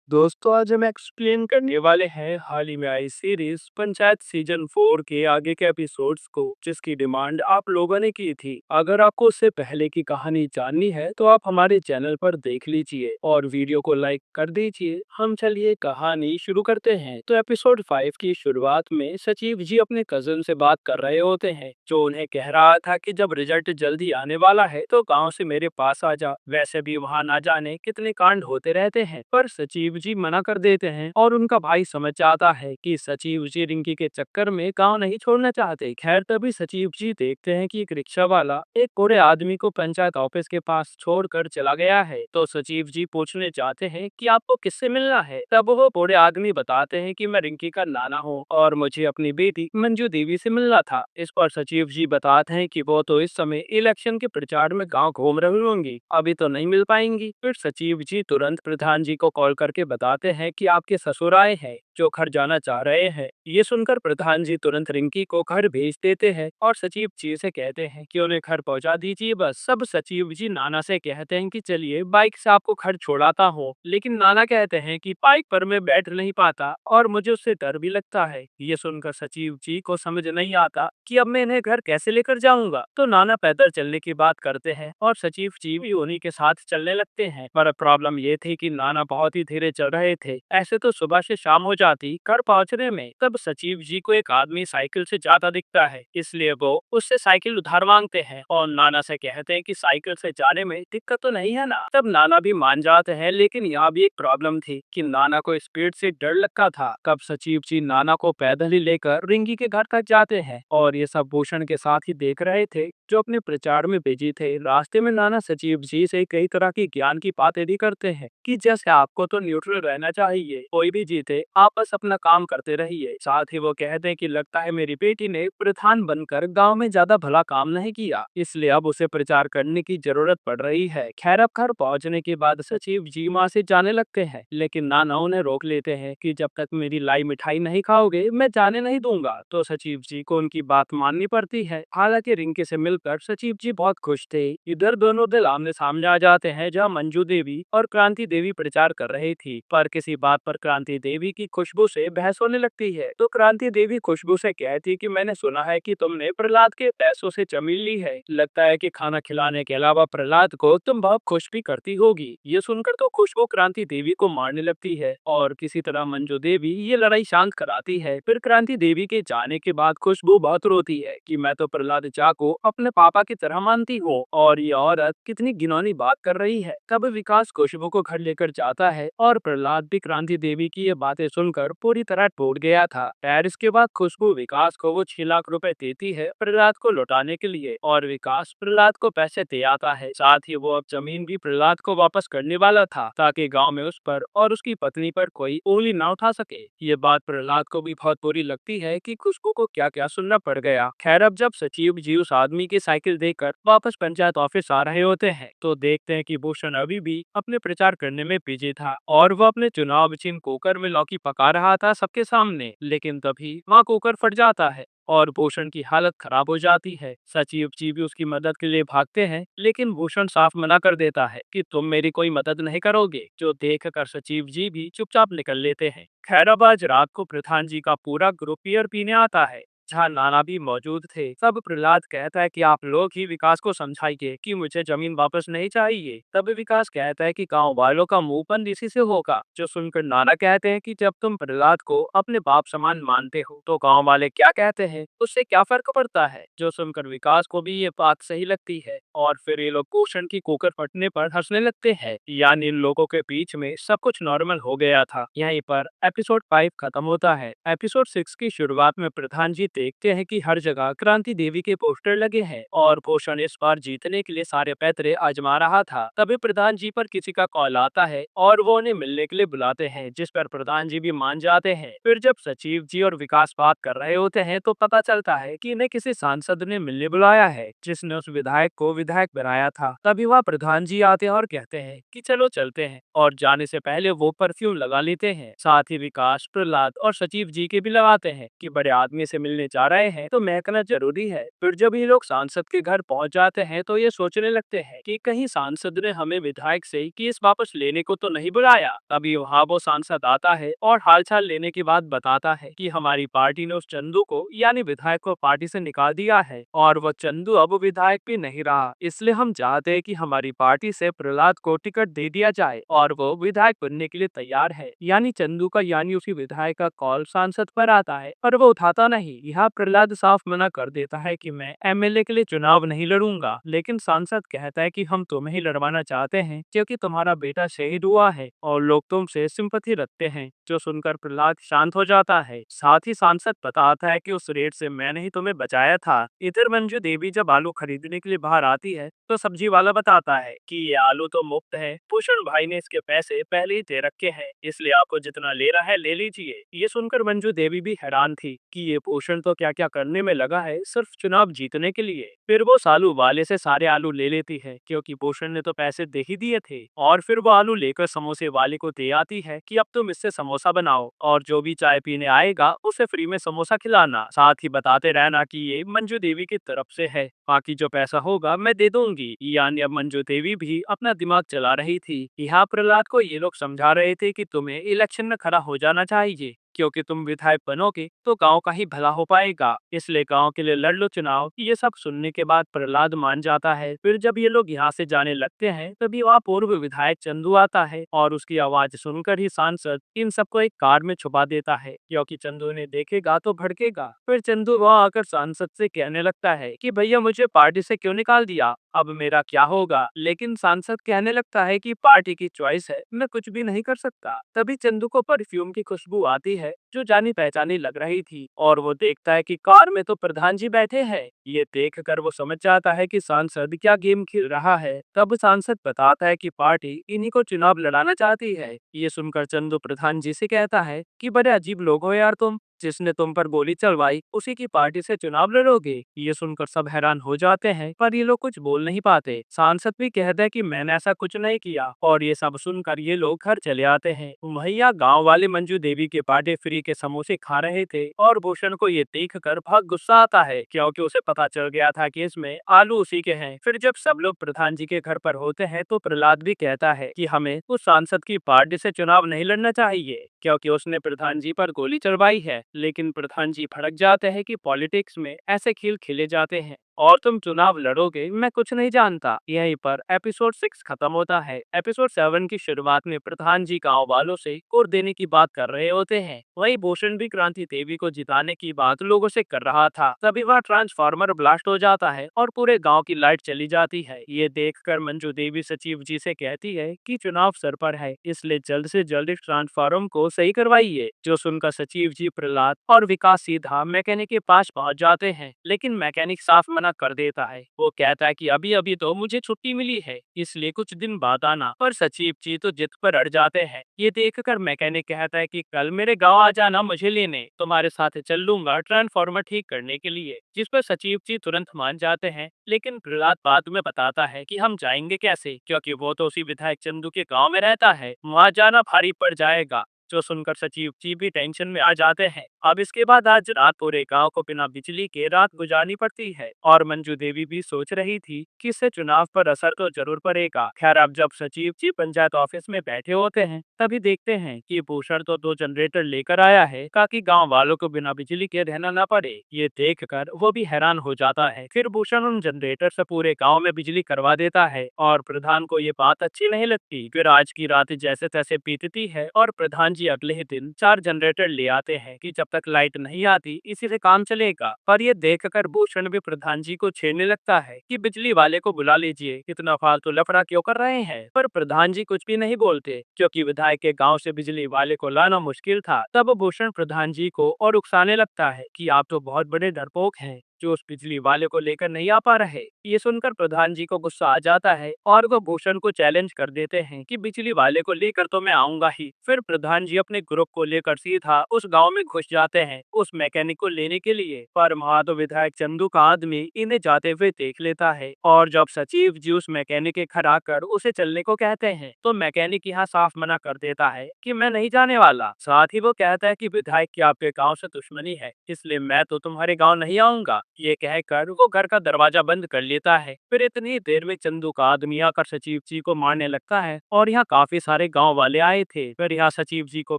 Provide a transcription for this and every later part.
दोस्तों आज हम एक्सप्लेन करने वाले हैं हाल ही में आई सीरीज पंचायत सीजन 4 के आगे के एपिसोड्स को, जिसकी डिमांड आप लोगों ने की थी। अगर आपको उससे पहले की कहानी जाननी है तो आप हमारे चैनल पर देख लीजिए और वीडियो को लाइक कर दीजिए। हम चलिए कहानी शुरू करते हैं। तो एपिसोड 5 की शुरुआत में सचिव जी अपने कजन से बात कर रहे होते हैं, जो उन्हें कह रहा था कि जब रिजल्ट जल्दी आने वाला है तो गांव से मेरे पास आ जा। वैसे भी वहां ना जाने कितने कांड होते रहते हैं, पर सचिव जी मना कर देते हैं और उनका भाई समझ जाता है कि सचिव जी रिंकी के चक्कर में गांव नहीं छोड़ना चाहते। खैर तभी सचिव जी देखते हैं कि एक रिक्शा वाला एक बूढ़े आदमी को पंचायत ऑफिस के पास छोड़कर चला गया है। तो सचिव जी पूछने चाहते हैं कि आपको किससे मिलना है। तब वो बूढ़े आदमी बताते हैं कि मैं रिंकी का नाना हूँ और मुझे अपनी बेटी मंजू देवी से मिलना था। इस पर सचिव जी बताते हैं कि वो तो इस समय इलेक्शन के प्रचार में गांव घूम रही होंगी, अभी तो नहीं मिल पाएंगी। फिर सचिव जी तुरंत प्रधान जी को कॉल करके बताते हैं कि आपके ससुर आए हैं जो घर जाना चाह रहे हैं। ये सुनकर प्रधान जी तुरंत रिंकी को घर भेज देते हैं और सचिव जी से कहते हैं कि उन्हें घर पहुंचा दीजिए बस। सब सचिव जी नाना से कहते हैं कि चलिए बाइक से आपको घर छोड़ाता हूँ, लेकिन नाना कहते हैं कि बाइक पर मैं बैठ नहीं पाता और मुझे उससे डर भी लगता है। ये सुनकर सचिव जी को समझ नहीं आता कि अब मैं इन्हें घर कैसे लेकर जाऊंगा। तो नाना पैदल चलने की बात करते हैं और सचिव जी भी उन्हीं के साथ चलने लगते हैं। पर प्रॉब्लम ये थी कि नाना बहुत ही धीरे चल रहे थे। ऐसे तो सुबह से शाम हो जाती घर पहुंचने में। तब सचिव जी को एक आदमी साइकिल से जाता दिखता है, इसलिए वो उससे साइकिल उधार मांगते हैं और नाना से कहते हैं कि साइकिल से जाने में दिक्कत तो नहीं है ना। तब नाना भी मान जाते हैं, लेकिन यहाँ भी एक प्रॉब्लम थी कि नाना को स्पीड से डर लगता था। कब सचिव जी नाना को पैदल ही लेकर रिंकी के घर तक जाते हैं और ये सब भूषण के साथ ही देख रहे थे, जो अपने प्रचार में बिजी थे। रास्ते में नाना सचिव जी से कई तरह की ज्ञान की बातें भी करते हैं कि जैसे आपको तो न्यूट्रल रहना चाहिए, कोई भी जीते आप बस अपना काम करते रहिए। साथ ही वो कहते हैं कि लगता है मेरी बेटी ने प्रधान बनकर गांव में ज्यादा भला काम नहीं किया, इसलिए अब उसे प्रचार करने की जरूरत पड़ रही है। खैर अब घर पहुंचने के बाद सचिव जी वहाँ से जाने लगते हैं, लेकिन नाना उन्हें रोक लेते हैं कि जब तक मेरी लाई मिठाई नहीं खाओगे मैं जाने नहीं दूंगा। तो सचिव जी को उनकी बात माननी पड़ती है। हालांकि रिंकी से मिलकर सचिव जी बहुत खुश थे। इधर दोनों दल आमने सामने आ जाते हैं, जहाँ मंजू देवी और क्रांति देवी प्रचार कर रही थी। पर किसी बात पर क्रांति देवी की खुशबू से बहस होने लगती है। तो क्रांति देवी खुशबू से कहती कि मैंने सुना है कि तुमने प्रहलाद के पैसों से जमीन ली है, लगता है कि खाना खिलाने के अलावा प्रहलाद को तुम बहुत खुश भी करती होगी। ये सुनकर तो खुशबू क्रांति देवी को मारने लगती है और किसी तरह मंजू देवी ये लड़ाई शांत कराती है। फिर क्रांति देवी के जाने के बाद खुशबू बहुत रोती है कि मैं तो प्रहलाद चा को अपने पापा की तरह मानती हूँ और ये औरत कितनी घिनौनी बात कर रही है। तब विकास खुशबू को घर लेकर जाता है और प्रहलाद भी क्रांति देवी की ये बातें सुनकर पूरी तरह टूट गया था। खैर इसके बाद खुशबू विकास को वो 6 लाख रुपए देती है प्रहलाद को लौटाने के लिए और विकास प्रहलाद को पैसे दे आता है। साथ ही वो अब जमीन भी प्रहलाद को वापस करने वाला था, ताकि गांव में उस पर और उसकी पत्नी पर कोई उंगली ना उठा सके। ये बात प्रहलाद को भी बहुत बुरी लगती है कि खुशबू को क्या क्या सुनना पड़ गया। खैर अब जब सचिव जी उस आदमी की साइकिल देखकर वापस पंचायत ऑफिस आ रहे होते हैं, तो देखते हैं कि भूषण अभी भी अपने प्रचार करने में बिजी था और वो अपने चुनाव चिन्ह कुकर में लौकी पका रहा था सबके सामने। लेकिन तभी वहाँ कुकर फट जाता है और भूषण की हालत खराब हो जाती है। सचिव जी भी उसकी मदद के लिए भागते हैं, लेकिन भूषण साफ मना कर देता है कि तुम मेरी कोई मदद नहीं करोगे, जो देखकर सचिव जी भी चुपचाप निकल लेते हैं। खैर अब आज रात को प्रधान जी का पूरा ग्रुप बियर पीने आता है, जहाँ नाना भी मौजूद थे। तब प्रहलाद कहता है कि आप लोग ही विकास को समझाइए कि मुझे जमीन वापस नहीं चाहिए। तब विकास कहता है कि गांव वालों का मुंह बंद इसी से होगा। जो सुनकर नाना कहते हैं कि जब तुम प्रहलाद को अपने बाप समान मानते हो तो गांव वाले क्या कहते हैं उससे क्या फर्क पड़ता है। जो सुनकर विकास को भी ये बात सही लगती है और फिर ये लोग भूषण की कुकर फटने पर हंसने लगते हैं। यानी इन लोगों के बीच में सब कुछ नॉर्मल हो गया था। यहीं पर एपिसोड 5 खत्म होता है। एपिसोड 6 की शुरुआत में प्रधान जी देखते हैं कि हर जगह क्रांति देवी के पोस्टर लगे हैं और भूषण इस बार जीतने के लिए सारे पैतरे आजमा रहा था। तभी प्रधान जी पर किसी का कॉल आता है और वो उन्हें मिलने के लिए बुलाते हैं, जिस पर प्रधान जी भी मान जाते हैं। फिर जब सचिव जी और विकास बात कर रहे होते हैं तो पता चलता है कि इन्हें किसी सांसद ने मिलने बुलाया है, जिसने उस विधायक को विधायक बनाया था। तभी वह प्रधान जी आते हैं और कहते हैं कि चलो चलते हैं, और जाने से पहले वो परफ्यूम लगा लेते हैं। साथ ही विकास, प्रहलाद और सचिव जी के भी लगाते हैं कि बड़े आदमी से मिलने जा रहे हैं तो महकना जरूरी है। फिर जब ये लोग सांसद के घर पहुंच जाते हैं तो ये सोचने लगते हैं कि कहीं सांसद ने हमें विधायक से केस वापस लेने को तो नहीं बुलाया। तभी वहाँ वो सांसद आता है और हालचाल लेने के बाद बताता है कि हमारी पार्टी ने उस चंदू को यानी विधायक को पार्टी से निकाल दिया है और वो चंदू अब विधायक भी नहीं रहा, इसलिए हम चाहते हैं कि हमारी पार्टी से प्रहलाद को टिकट दे दिया जाए और वो विधायक बनने के लिए तैयार है। यानी चंदू का यानी उसी विधायक का कॉल सांसद पर आता है पर वो उठाता नहीं। यहाँ प्रहलाद साफ मना कर देता है कि मैं एमएलए के लिए चुनाव नहीं लड़ूंगा, लेकिन सांसद कहता है कि हम तुम्हें ही लड़वाना चाहते हैं क्योंकि तुम्हारा बेटा शहीद हुआ है और लोग तुमसे सिंपैथी रखते हैं। जो सुनकर प्रहलाद शांत हो जाता है। साथ ही सांसद बताता है कि उस रेट से मैंने ही तुम्हें बचाया था। इधर मंजू देवी जब आलू खरीदने के लिए बाहर आती है तो सब्जी वाला बताता है कि ये आलू तो मुफ्त है, भूषण भाई ने इसके पैसे पहले ही दे रखे हैं, इसलिए आपको जितना लेना है ले लीजिए। ये सुनकर मंजू देवी भी हैरान थी कि ये भूषण तो क्या क्या करने में लगा है सिर्फ चुनाव जीतने के लिए। फिर वो आलू वाले से सारे आलू ले लेती है क्योंकि भूषण ने तो पैसे दे ही दिए थे और फिर वो आलू लेकर समोसे वाले को दे आती है कि अब तुम इससे समोसा बनाओ और जो भी चाय पीने आएगा उसे फ्री में समोसा खिलाना। साथ ही बताते रहना कि ये मंजू देवी की तरफ से है, बाकी जो पैसा होगा मैं दे दूंगी। यानी अब मंजू देवी भी अपना दिमाग चला रही थी। यहाँ प्रहलाद को ये लोग समझा रहे थे कि तुम्हें इलेक्शन में खड़ा हो जाना चाहिए क्योंकि तुम विधायक बनोगे तो गांव का ही भला हो पाएगा, इसलिए गांव के लिए लड़ लो चुनाव। ये सब सुनने के बाद प्रहलाद मान जाता है। फिर जब ये लोग यहाँ से जाने लगते हैं तभी वहाँ पूर्व विधायक चंदू आता है और उसकी आवाज सुनकर ही सांसद इन सबको एक कार में छुपा देता है क्योंकि चंदू ने देखेगा तो भड़केगा। फिर चंदू वहाँ आकर सांसद से कहने लगता है कि भैया मुझे पार्टी से क्यों निकाल दिया, अब मेरा क्या होगा। लेकिन सांसद कहने लगता है कि पार्टी की चॉइस है, मैं कुछ भी नहीं कर सकता। तभी चंदू को परफ्यूम की खुशबू आती है जो जानी पहचानी लग रही थी और वो देखता है कि कार में तो प्रधान जी बैठे हैं। ये देखकर वो समझ जाता है कि सांसद क्या गेम खेल रहा है। तब सांसद बताता है कि पार्टी इन्हीं को चुनाव लड़ाना चाहती है। ये सुनकर चंदू प्रधान जी से कहता है कि बड़े अजीब लोग हो यार तुम, जिसने तुम पर गोली चलवाई उसी की पार्टी से चुनाव लड़ोगे। ये सुनकर सब हैरान हो जाते हैं पर ये लोग कुछ बोल नहीं पाते। सांसद भी कहता है कि मैंने ऐसा कुछ नहीं किया और ये सब सुनकर ये लोग घर चले आते हैं। भैया गांव वाले मंजू देवी के पार्टी फ्री के समोसे खा रहे थे और भूषण को ये देख कर बहुत गुस्सा आता है क्योंकि उसे पता चल गया था कि इसमें आलू उसी के हैं। फिर जब सब लोग प्रधान जी के घर पर होते हैं तो प्रहलाद भी कहता है कि हमें उस सांसद की पार्टी से चुनाव नहीं लड़ना चाहिए क्योंकि उसने प्रधान जी पर गोली चलवाई है। लेकिन प्रधान जी भड़क जाते हैं कि पॉलिटिक्स में ऐसे खेल खेले जाते हैं और तुम चुनाव लड़ोगे, मैं कुछ नहीं जानता। यहीं पर एपिसोड 6 खत्म होता है। एपिसोड 7 की शुरुआत में प्रधान जी गांव वालों से वोट देने की बात कर रहे होते हैं। वहीं भूषण भी क्रांति देवी को जिताने की बात लोगों से कर रहा था। तभी वह ट्रांसफार्मर ब्लास्ट हो जाता है और पूरे गांव की लाइट चली जाती है। ये देखकर मंजू देवी सचिव जी से कहती है कि चुनाव सर पर है, इसलिए जल्द से जल्द इस ट्रांसफार्मर को सही करवाइए। जो सुनकर सचिव जी प्रहलाद और विकास सीधा मैकेनिक के पास पहुंच जाते हैं, लेकिन मैकेनिक साफ मना कर देता है। वो कहता है कि अभी अभी तो मुझे छुट्टी मिली है, इसलिए कुछ दिन बाद आना। पर सचिव जी तो जिद पर अड़ जाते हैं। ये देखकर मैकेनिक कहता है कि कल मेरे गांव आ जाना मुझे लेने, तुम्हारे साथ चल लूंगा ट्रांसफार्मर ठीक करने के लिए। जिस पर सचिव जी तुरंत मान जाते हैं, लेकिन प्रहलाद बाद में बताता है कि हम जाएंगे कैसे क्योंकि वो तो उसी विधायक चंदू के गाँव में रहता है, वहाँ जाना भारी पड़ जाएगा। जो सुनकर सचिव जी भी टेंशन में आ जाते हैं। अब इसके बाद आज रात पूरे गांव को बिना बिजली के रात गुजारनी पड़ती है और मंजू देवी भी सोच रही थी कि इससे चुनाव पर असर तो जरूर पड़ेगा। खैर अब जब सचिव जी पंचायत ऑफिस में बैठे होते हैं तभी देखते हैं कि भूषण तो 2 जनरेटर लेकर आया है ताकि गांव वालों को बिना बिजली के रहना न पड़े। ये देखकर वो भी हैरान हो जाता है। फिर भूषण उन जनरेटर से पूरे गाँव में बिजली करवा देता है और प्रधान को ये बात अच्छी नहीं लगती। फिर आज की रात जैसे तैसे बीतती है और प्रधान जी अगले ही दिन 4 जनरेटर ले आते हैं कि जब तक लाइट नहीं आती इसी से काम चलेगा। पर ये देखकर भूषण भी प्रधान जी को छेड़ने लगता है कि बिजली वाले को बुला लीजिए, इतना फालतू लफड़ा क्यों कर रहे हैं। पर प्रधान जी कुछ भी नहीं बोलते क्योंकि विधायक के गांव से बिजली वाले को लाना मुश्किल था। तब भूषण प्रधान जी को और उकसाने लगता है कि आप तो बहुत बड़े डरपोक हैं, जो उस बिजली वाले को लेकर नहीं आ पा रहे। ये सुनकर प्रधान जी को गुस्सा आ जाता है और वो भूषण को चैलेंज कर देते हैं कि बिजली वाले को लेकर तो मैं आऊंगा ही। फिर प्रधान जी अपने ग्रुप को लेकर सीधा उस गांव में घुस जाते हैं उस मैकेनिक को लेने के लिए। पर वहाँ तो विधायक चंदू का आदमी इन्हें जाते हुए देख लेता है और जब सचिव जी उस मैकेनिक के घर आकर उसे चलने को कहते हैं तो मैकेनिक यहाँ साफ मना कर देता है कि मैं नहीं जाने वाला। साथ ही वो कहता है कि विधायक की आपके गांव से दुश्मनी है, इसलिए मैं तो तुम्हारे गांव नहीं आऊंगा। ये कहकर वो घर का दरवाजा बंद कर लेता है। फिर इतनी देर में चंदू का आदमी आकर सचिव जी को मारने लगता है और यहाँ काफी सारे गांव वाले आए थे। फिर यहाँ सचिव जी को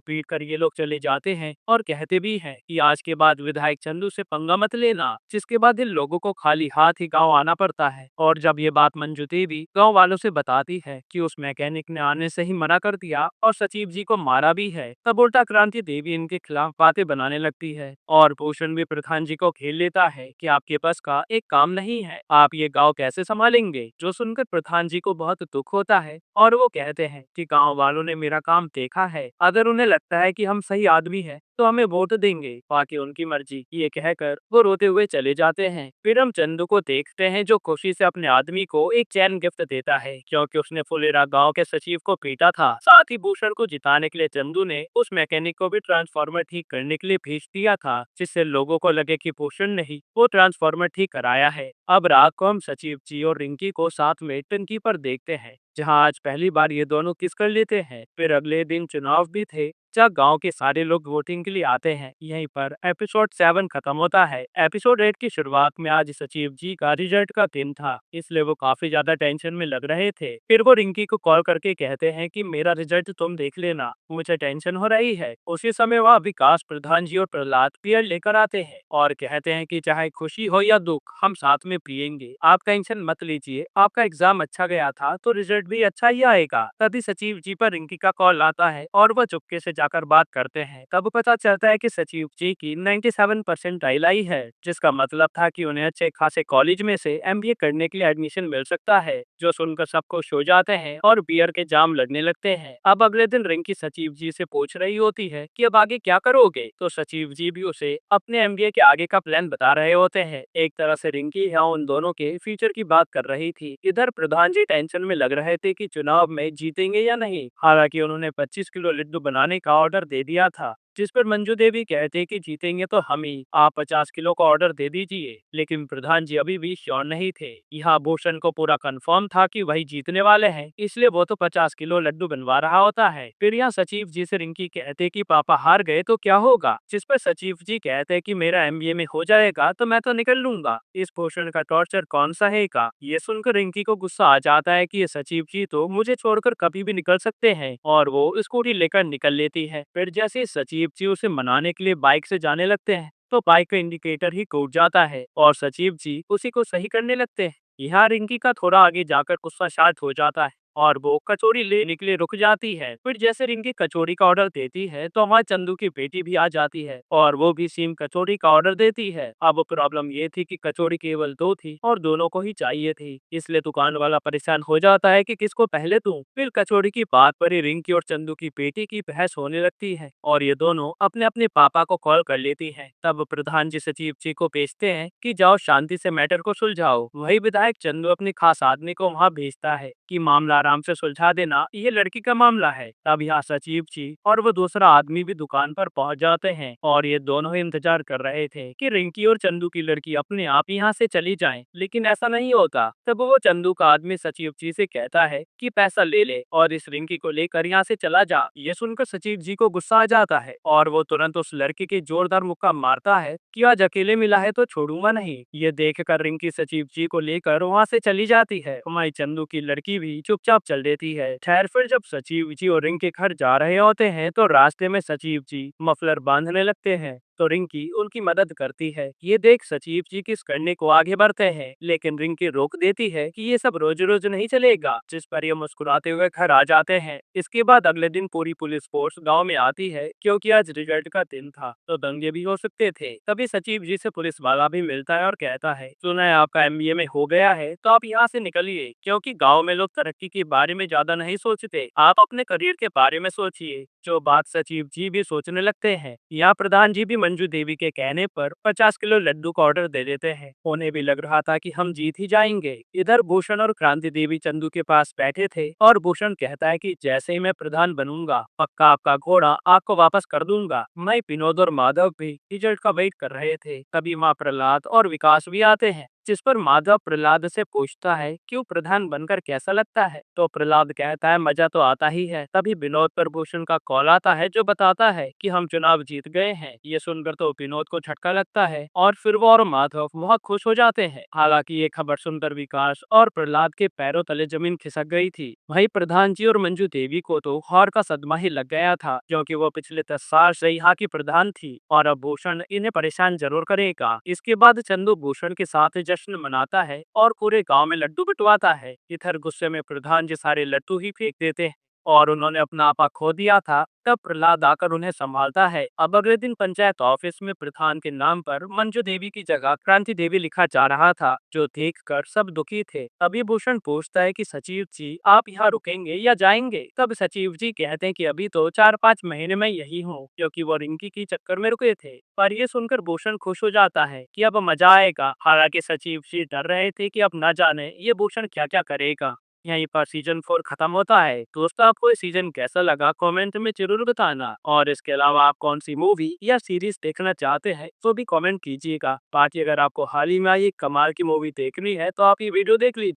पीट कर ये लोग चले जाते हैं और कहते भी हैं कि आज के बाद विधायक चंदू से पंगा मत लेना। जिसके बाद इन लोगों को खाली हाथ ही गाँव आना पड़ता है। और जब ये बात मंजू देवी गाँव वालों से बताती है कि उस मैकेनिक ने आने से ही मना कर दिया और सचिव जी को मारा भी है, तब उल्टा क्रांति देवी इनके खिलाफ बातें बनाने लगती है। और भूषण भी प्रधान जी को घेर लेता है कि आपके पास का एक काम नहीं है, आप ये गांव कैसे संभालेंगे। जो सुनकर प्रधान जी को बहुत दुख होता है और वो कहते हैं कि गांव वालों ने मेरा काम देखा है, अगर उन्हें लगता है कि हम सही आदमी हैं तो हमें वोट देंगे, बाकी उनकी मर्जी। ये कहकर वो रोते हुए चले जाते हैं। फिर हम चंदू को देखते हैं जो खुशी से अपने आदमी को एक चैन गिफ्ट देता है क्योंकि उसने फुलेरा गांव के सचिव को पीटा था। साथ ही भूषण को जिताने के लिए चंदू ने उस मैकेनिक को भी ट्रांसफार्मर ठीक करने के लिए भेज दिया था, जिससे लोगों को लगे कि भूषण ने ही वो ट्रांसफार्मर ठीक कराया है। अब रात को हम सचिव जी और रिंकी को साथ में टंकी पर देखते हैं, जहां आज पहली बार ये दोनों किस कर लेते हैं। फिर अगले दिन चुनाव भी थे जहाँ गांव के सारे लोग वोटिंग के लिए आते हैं। यहीं पर एपिसोड 7 खत्म होता है। एपिसोड 8 की शुरुआत में आज सचिव जी का रिजल्ट का दिन था, इसलिए वो काफी ज्यादा टेंशन में लग रहे थे। फिर वो रिंकी को कॉल करके कहते हैं कि मेरा रिजल्ट तुम देख लेना, मुझे टेंशन हो रही है। उसी समय वह विकास, प्रधान जी और प्रहलाद बियर लेकर आते हैं और कहते हैं कि चाहे खुशी हो या दुख हम साथ में पियेंगे, आप टेंशन मत लीजिए, आपका एग्जाम अच्छा गया था तो रिजल्ट भी अच्छा ही आएगा। तभी सचिव जी पर रिंकी का कॉल आता है और वह चुपके से जाकर बात करते हैं। तब पता चलता है कि सचिव जी की 97 परसेंटाइल आई है, जिसका मतलब था कि उन्हें अच्छे खासे कॉलेज में से एमबीए करने के लिए एडमिशन मिल सकता है। जो सुनकर सब खुश हो जाते हैं और बियर के जाम लगने लगते हैं। अब अगले दिन रिंकी सचिव जी से पूछ रही होती है कि अब आगे क्या करोगे, तो सचिव जी भी उसे अपने एमबीए के आगे का प्लान बता रहे होते हैं। एक तरह से रिंकी यहाँ उन दोनों के फ्यूचर की बात कर रही थी। इधर प्रधान जी टेंशन में लग रहे थे कि चुनाव में जीतेंगे या नहीं। हालांकि उन्होंने 25 किलो लड्डू बनाने का ऑर्डर दे दिया था, जिस पर मंजू देवी कहते कि जीतेंगे तो हम ही, आप 50 किलो का ऑर्डर दे दीजिए। लेकिन प्रधान जी अभी भी श्योर नहीं थे। यहाँ भूषण को पूरा कंफर्म था कि वही जीतने वाले हैं, इसलिए वो तो 50 किलो लड्डू बनवा रहा होता है। फिर यहाँ सचिव जी से रिंकी कहते कि पापा हार गए तो क्या होगा, जिस पर सचिव जी कहते कि मेरा एमबीए में हो जाएगा तो मैं तो निकल लूंगा, इस भूषण का टॉर्चर कौन सहेगा। ये सुनकर रिंकी को गुस्सा आ जाता है कि ये सचिव जी तो मुझे छोड़कर कभी भी निकल सकते हैं, और वो स्कूटी लेकर निकल लेती है। फिर जैसे सचिव जी उसे मनाने के लिए बाइक से जाने लगते हैं तो बाइक का इंडिकेटर ही टूट जाता है और सचिव जी उसी को सही करने लगते हैं। यहाँ रिंकी का थोड़ा आगे जाकर गुस्सा शांत हो जाता है और वो कचौड़ी लेने के लिए रुक जाती है। फिर जैसे रिंकी कचौड़ी का ऑर्डर देती है तो वहाँ चंदू की बेटी भी आ जाती है और वो भी सेम कचौड़ी का ऑर्डर देती है। अब प्रॉब्लम ये थी कि कचौड़ी केवल 2 थी और दोनों को ही चाहिए थी, इसलिए दुकान वाला परेशान हो जाता है कि किसको पहले दूं। फिर कचौड़ी की बात पर ही रिंकी और चंदू की बेटी की बहस होने लगती है और ये दोनों अपने अपने पापा को कॉल कर लेती हैं। तब प्रधान जी सचिव जी को भेजते हैं कि जाओ शांति से मैटर को सुलझाओ। वही विधायक चंदू अपने खास आदमी को वहाँ भेजता है कि मामला आराम से सुलझा देना, ये लड़की का मामला है। तब यहाँ सचिव जी और वो दूसरा आदमी भी दुकान पर पहुँच जाते हैं और ये दोनों ही इंतजार कर रहे थे कि रिंकी और चंदू की लड़की अपने आप यहाँ से चली जाए, लेकिन ऐसा नहीं होता। तब वो चंदू का आदमी सचिव जी से कहता है कि पैसा ले ले और इस रिंकी को लेकर यहाँ से चला जा। ये सुनकर सचिव जी को गुस्सा आ जाता है और वो तुरंत उस लड़की के जोरदार मुक्का मारता है कि आज अकेले मिला है तो छोड़ूंगा नहीं। ये देखकर रिंकी सचिव जी को लेकर वहाँ से चली जाती है। हमारी चंदू की लड़की भी चुपचाप चल देती है। खैर फिर जब सचिव जी और रिंकी घर जा रहे होते हैं तो रास्ते में सचिव जी मफलर बांधने लगते हैं तो रिंकी उनकी मदद करती है। ये देख सचिव जी किस करने को आगे बढ़ते हैं, लेकिन रिंकी रोक देती है कि ये सब रोज रोज नहीं चलेगा, जिस पर ये मुस्कुराते हुए घर आ जाते हैं। इसके बाद अगले दिन पूरी पुलिस फोर्स गांव में आती है क्योंकि आज रिजल्ट का दिन था तो दंगे भी हो सकते थे। तभी सचिव जी से पुलिस वाला भी मिलता है और कहता है सुना है आपका एमबीए में हो गया है तो आप यहाँ से निकलिए, क्योंकि गाँव में लोग तरक्की के बारे में ज्यादा नहीं सोचते, आप अपने करियर के बारे में सोचिए। जो बात सचिव जी भी सोचने लगते हैं। यहाँ प्रधान जी भी मंजू देवी के कहने पर 50 किलो लड्डू का ऑर्डर दे देते हैं। उन्हें भी लग रहा था कि हम जीत ही जाएंगे। इधर भूषण और क्रांति देवी चंदू के पास बैठे थे और भूषण कहता है कि जैसे ही मैं प्रधान बनूंगा पक्का आपका घोड़ा आपको वापस कर दूंगा। मैं विनोद और माधव भी रिजल्ट का वेट कर रहे थे। तभी माँ प्रहलाद और विकास भी आते हैं, जिस पर माधव प्रहलाद से पूछता है कि वो प्रधान बनकर कैसा लगता है। तो प्रहलाद कहता है मजा तो आता ही है। तभी विनोद पर भूषण का कॉल आता है जो बताता है कि हम चुनाव जीत गए हैं। ये सुनकर तो विनोद को झटका लगता है और फिर वो और माधव बहुत खुश हो जाते हैं। हालांकि ये खबर सुनकर विकास और प्रहलाद के पैरों तले जमीन खिसक गई थी। वही प्रधान जी और मंजू देवी को तो हार का सदमा ही लग गया था, क्योंकि वो पिछले 10 साल से यहाँ की प्रधान थी और अब भूषण इन्हें परेशान जरूर करेगा। इसके बाद चंदू भूषण के साथ जश्न मनाता है और पूरे गांव में लड्डू बंटवाता है। इधर गुस्से में प्रधान जी सारे लड्डू ही फेंक देते हैं और उन्होंने अपना आपा खो दिया था। तब प्रहलाद आकर उन्हें संभालता है। अब अगले दिन पंचायत ऑफिस में प्रधान के नाम पर मंजू देवी की जगह क्रांति देवी लिखा जा रहा था, जो देखकर सब दुखी थे। तभी भूषण पूछता है कि सचिव जी आप यहाँ रुकेंगे या जाएंगे। तब सचिव जी कहते हैं कि अभी तो 4-5 महीने में यही हूँ, क्योंकि वो रिंकी की चक्कर में रुके थे। पर ये सुनकर भूषण खुश हो जाता है कि अब मजा आएगा। हालांकि सचिव जी डर रहे थे कि अब न जाने ये भूषण क्या क्या करेगा। यहीं पर सीजन 4 खत्म होता है। दोस्तों आपको ये सीजन कैसा लगा कमेंट में जरूर बताना, और इसके अलावा आप कौन सी मूवी या सीरीज देखना चाहते हैं तो भी कमेंट कीजिएगा। बाकी अगर आपको हाल ही में आई एक कमाल की मूवी देखनी है तो आप ये वीडियो देख लीजिए।